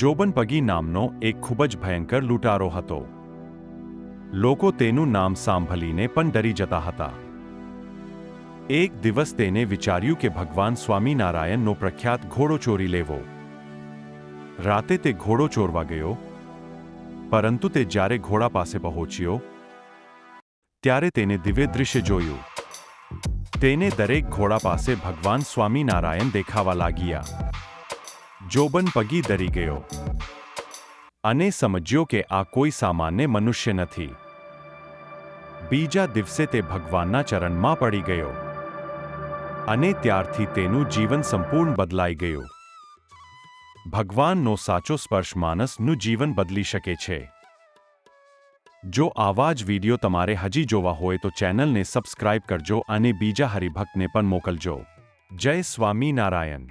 જોબન પગી નામનો એક ખૂબ જ ભયંકર લૂંટારો હતો. લોકો તેનું નામ સાંભળીને પણ ડરી જતા હતા. એક દિવસ તેને વિચાર્યું કે ભગવાન સ્વામિનારાયણનો પ્રખ્યાત ઘોડો ચોરી લેવો. રાતે તે ઘોડો ચોરવા ગયો, પરંતુ તે જ્યારે ઘોડા પાસે પહોંચ્યો ત્યારે તેને દિવ્ય દૃશ્ય જોયું. તેને દરેક ઘોડા પાસે ભગવાન સ્વામિનારાયણ દેખાવા લાગ્યા. જોબન પગી ડરી ગયો અને સમજ્યો કે આ કોઈ સામાન્ય મનુષ્ય નથી. બીજા દિવસે તે ભગવાનના ચરણમાં પડી ગયો અને ત્યારથી તેનું જીવન સંપૂર્ણ બદલાઈ ગયું. ભગવાનનો સાચો સ્પર્શ માણસનું જીવન બદલી શકે છે. જો આવા જ વિડીયો તમારે હજી જોવા હોય તો ચેનલને સબસ્ક્રાઇબ કરજો અને બીજા હરિભક્તને પણ મોકલજો. જય સ્વામિનારાયણ.